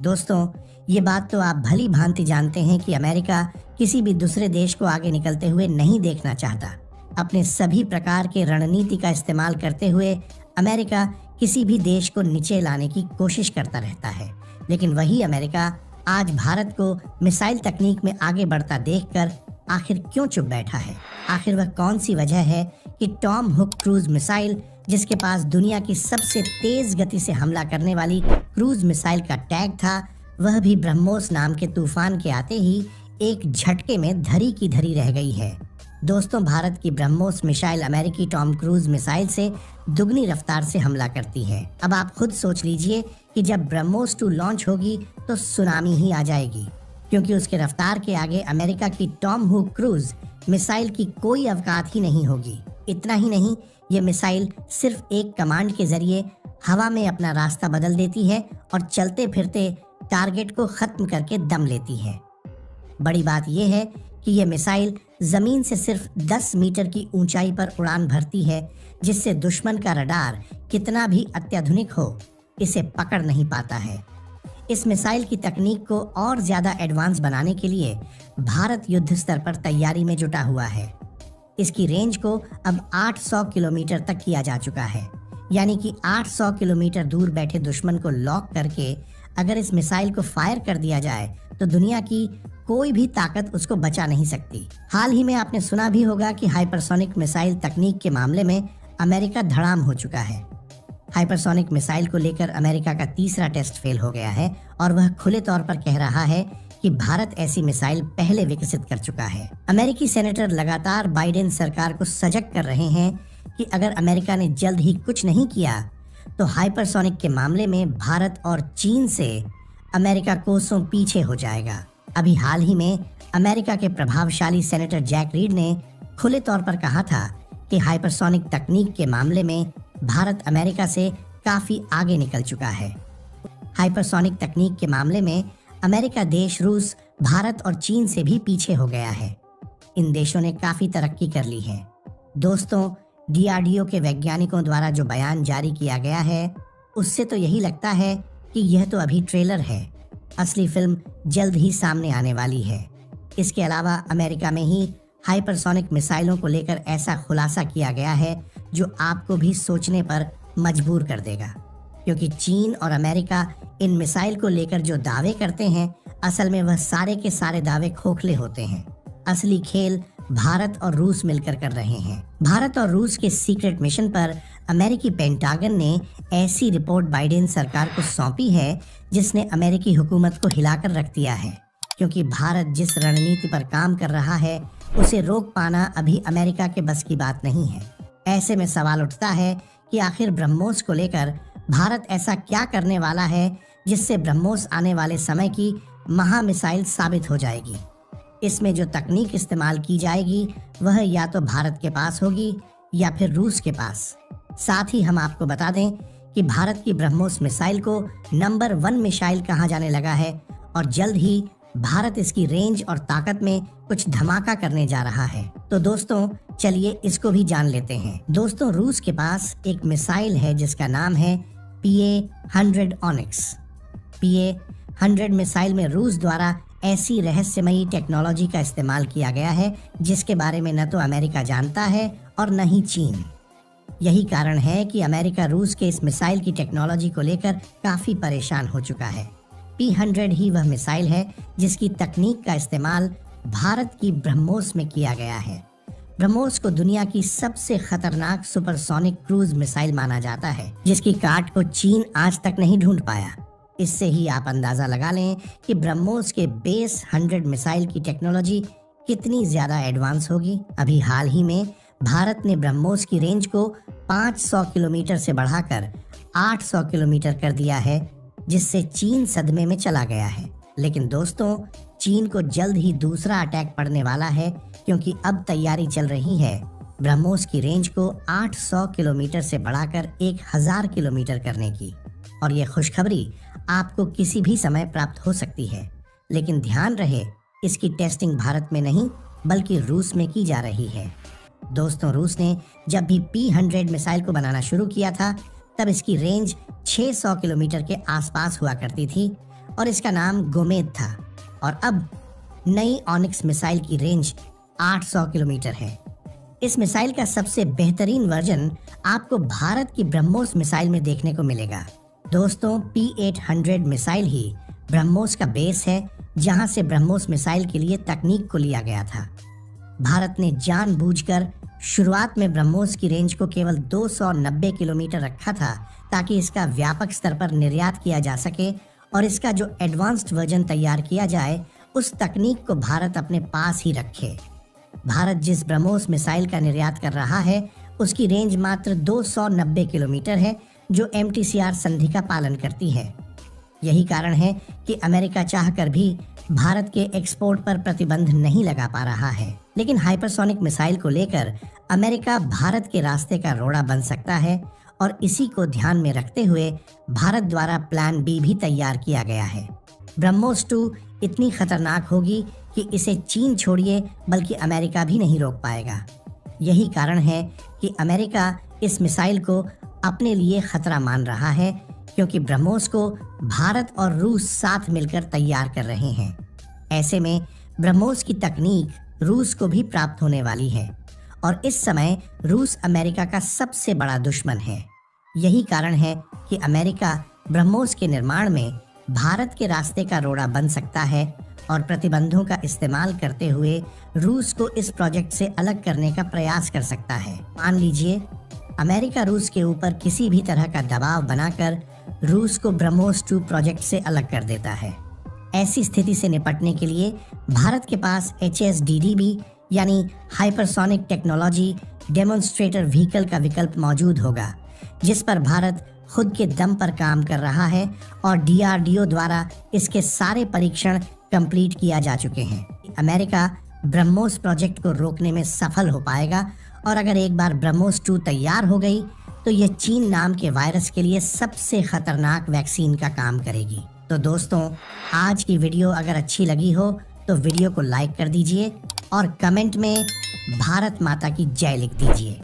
दोस्तों, ये बात तो आप भली भांति जानते हैं कि अमेरिका किसी भी दूसरे देश को आगे निकलते हुए नहीं देखना चाहता। अपने सभी प्रकार के रणनीति का इस्तेमाल करते हुए अमेरिका किसी भी देश को नीचे लाने की कोशिश करता रहता है। लेकिन वही अमेरिका आज भारत को मिसाइल तकनीक में आगे बढ़ता देखकर आखिर क्यों चुप बैठा है? आखिर वह कौन सी वजह है कि टॉम हुक क्रूज मिसाइल, जिसके पास दुनिया की सबसे तेज गति से हमला करने वाली क्रूज मिसाइल का टैग था, वह भी ब्रह्मोस नाम के तूफान के आते ही एक झटके में धरी की धरी रह गई है। दोस्तों, भारत की ब्रह्मोस मिसाइल अमेरिकी टॉम क्रूज मिसाइल से दुगनी रफ्तार से हमला करती है। अब आप खुद सोच लीजिए कि जब ब्रह्मोस 2 लॉन्च होगी तो सुनामी ही आ जाएगी, क्योंकि उसके रफ्तार के आगे अमेरिका की टॉम हुक क्रूज मिसाइल की कोई औकात ही नहीं होगी। इतना ही नहीं, ये मिसाइल सिर्फ एक कमांड के जरिए हवा में अपना रास्ता बदल देती है और चलते फिरते टारगेट को खत्म करके दम लेती है। बड़ी बात यह है कि यह मिसाइल जमीन से सिर्फ 10 मीटर की ऊंचाई पर उड़ान भरती है, जिससे दुश्मन का रडार कितना भी अत्याधुनिक हो, इसे पकड़ नहीं पाता है। इस मिसाइल की तकनीक को और ज्यादा एडवांस बनाने के लिए भारत युद्ध स्तर पर तैयारी में जुटा हुआ है। इसकी रेंज को अब 800 किलोमीटर तक किया जा चुका है, यानी कि 800 किलोमीटर दूर बैठे दुश्मन को लॉक करके अगर इस मिसाइल को फायर कर दिया जाए तो दुनिया की कोई भी ताकत उसको बचा नहीं सकती। हाल ही में आपने सुना भी होगा कि हाइपरसोनिक मिसाइल तकनीक के मामले में अमेरिका धड़ाम हो चुका है। हाइपरसोनिक मिसाइल को लेकर अमेरिका का तीसरा टेस्ट फेल हो गया है और वह खुले तौर पर कह रहा है कि भारत ऐसी मिसाइल पहले विकसित कर चुका है। अमेरिकी सेनेटर लगातार बाइडेन सरकार को सजग कर रहे हैं कि अगर अमेरिका ने जल्द ही कुछ नहीं किया तो हाइपरसोनिक के मामले में भारत और चीन से अमेरिका कोसों पीछे हो जाएगा। अभी हाल ही में अमेरिका के प्रभावशाली सेनेटर जैक रीड ने खुले तौर पर कहा था कि हाइपरसोनिक तकनीक के मामले में भारत अमेरिका से काफी आगे निकल चुका है। हाइपरसोनिक तकनीक के मामले में अमेरिका देश रूस, भारत और चीन से भी पीछे हो गया है। इन देशों ने काफी तरक्की कर ली है। दोस्तों, DRDO के वैज्ञानिकों द्वारा जो बयान जारी किया गया है, उससे तो यही लगता है कि यह तो अभी ट्रेलर है, असली फिल्म जल्द ही सामने आने वाली है। इसके अलावा अमेरिका में ही हाइपरसोनिक मिसाइलों को लेकर ऐसा खुलासा किया गया है जो आपको भी सोचने पर मजबूर कर देगा, क्योंकि चीन और अमेरिका इन मिसाइल को लेकर जो दावे करते हैं, असल में वह सारे के सारे दावे खोखले होते हैं। असली खेल भारत और रूस मिलकर कर रहे हैं। भारत और रूस के सीक्रेट मिशन पर अमेरिकी पेंटागन ने ऐसी रिपोर्ट बाइडेन सरकार को सौंपी है जिसने अमेरिकी हुकूमत को हिलाकर रख दिया है, क्योंकि भारत जिस रणनीति पर काम कर रहा है उसे रोक पाना अभी अमेरिका के बस की बात नहीं है। ऐसे में सवाल उठता है कि आखिर ब्रह्मोस को लेकर भारत ऐसा क्या करने वाला है जिससे ब्रह्मोस आने वाले समय की महा मिसाइल साबित हो जाएगी। इसमें जो तकनीक इस्तेमाल की जाएगी वह या तो भारत के पास होगी या फिर रूस के पास। साथ ही हम आपको बता दें कि भारत की ब्रह्मोस मिसाइल को नंबर 1 मिसाइल कहा जाने लगा है और जल्द ही भारत इसकी रेंज और ताकत में कुछ धमाका करने जा रहा है। तो दोस्तों, चलिए इसको भी जान लेते हैं। दोस्तों, रूस के पास एक मिसाइल है जिसका नाम है PA-100 ऑनिक्स। PA-100 मिसाइल में रूस द्वारा ऐसी रहस्यमयी टेक्नोलॉजी का इस्तेमाल किया गया है जिसके बारे में न तो अमेरिका जानता है और न ही चीन। यही कारण है कि अमेरिका रूस के इस मिसाइल की टेक्नोलॉजी को लेकर काफी परेशान हो चुका है। P-100 ही वह मिसाइल है जिसकी तकनीक का इस्तेमाल भारत की ब्रह्मोस में किया गया है। ब्रह्मोस को दुनिया की सबसे खतरनाक सुपरसोनिक क्रूज मिसाइल माना जाता है, जिसकी काट को चीन आज तक नहीं ढूंढ पाया। इससे ही आप अंदाजा लगा लें कि ब्रह्मोस के बेस 100 मिसाइल की टेक्नोलॉजी कितनी ज्यादा एडवांस होगी। अभी हाल ही में भारत ने ब्रह्मोस की रेंज को 500 किलोमीटर से बढ़ाकर 800 किलोमीटर कर दिया है, जिससे चीन सदमे में चला गया है। लेकिन दोस्तों, चीन को जल्द ही दूसरा अटैक पड़ने वाला है, क्योंकि अब तैयारी चल रही है ब्रह्मोस की रेंज को 800 किलोमीटर से बढ़ाकर 1000 किलोमीटर करने की। और ये खुशखबरी आपको किसी भी समय प्राप्त हो सकती है, लेकिन ध्यान रहे इसकी टेस्टिंग भारत में नहीं बल्कि रूस में की जा रही है। दोस्तों, रूस ने जब भी P-100 मिसाइल को बनाना शुरू किया था तब इसकी रेंज 600 किलोमीटर के आसपास हुआ करती थी और इसका नाम गोमेद था। और अब नई ऑनिक्स मिसाइल की रेंज 800 किलोमीटर है। इस मिसाइल का सबसे बेहतरीन वर्जन आपको भारत की ब्रह्मोस मिसाइल में देखने को मिलेगा। दोस्तों, P-800 मिसाइल ही ब्रह्मोस का बेस है, जहां से ब्रह्मोस मिसाइल के लिए तकनीक को लिया गया था। भारत ने जानबूझकर शुरुआत में ब्रह्मोस की रेंज को केवल 290 किलोमीटर रखा था, ताकि इसका व्यापक स्तर पर निर्यात किया जा सके और इसका जो एडवांस्ड वर्जन तैयार किया जाए, उस तकनीक को भारत अपने पास ही रखे। भारत जिस ब्रह्मोस मिसाइल का निर्यात कर रहा है, उसकी रेंज मात्र 290 किलोमीटर है, जो MTCR संधि का पालन करती है। यही कारण है कि अमेरिका चाहकर भी भारत के एक्सपोर्ट पर प्रतिबंध नहीं लगा पा रहा है। लेकिन हाइपरसोनिक मिसाइल को लेकर अमेरिका भारत के रास्ते का रोड़ा बन सकता है, और इसी को ध्यान में रखते हुए भारत द्वारा प्लान B भी तैयार किया गया है। ब्रह्मोस 2 इतनी खतरनाक होगी कि इसे चीन छोड़िए बल्कि अमेरिका भी नहीं रोक पाएगा। यही कारण है कि अमेरिका इस मिसाइल को अपने लिए खतरा मान रहा है, क्योंकि ब्रह्मोस को भारत और रूस साथ मिलकर तैयार कर रहे हैं। ऐसे में ब्रह्मोस की तकनीक रूस को भी प्राप्त होने वाली है, और इस समय रूस अमेरिका का सबसे बड़ा दुश्मन है। यही कारण है कि अमेरिका ब्रह्मोस के निर्माण में भारत के रास्ते का रोड़ा बन सकता है, और प्रतिबंधों का इस्तेमाल करते हुए रूस को इस प्रोजेक्ट से अलग करने का प्रयास कर सकता है। मान लीजिए अमेरिका रूस के ऊपर किसी भी तरह का दबाव बनाकर रूस को ब्रह्मोस 2 प्रोजेक्ट से अलग कर देता है। ऐसी स्थिति से निपटने के लिए भारत के पास HSDDB यानी हाइपरसोनिक टेक्नोलॉजी डेमोन्स्ट्रेटर व्हीकल का विकल्प मौजूद होगा, जिस पर भारत खुद के दम पर काम कर रहा है, और DRDO द्वारा इसके सारे परीक्षण कंप्लीट किया जा चुके हैं। अमेरिका ब्रह्मोस प्रोजेक्ट को रोकने में सफल हो पाएगा, और अगर एक बार ब्रह्मोस 2 तैयार हो गई तो यह चीन नाम के वायरस के लिए सबसे खतरनाक वैक्सीन का काम करेगी। तो दोस्तों, आज की वीडियो अगर अच्छी लगी हो तो वीडियो को लाइक कर दीजिए और कमेंट में भारत माता की जय लिख दीजिए।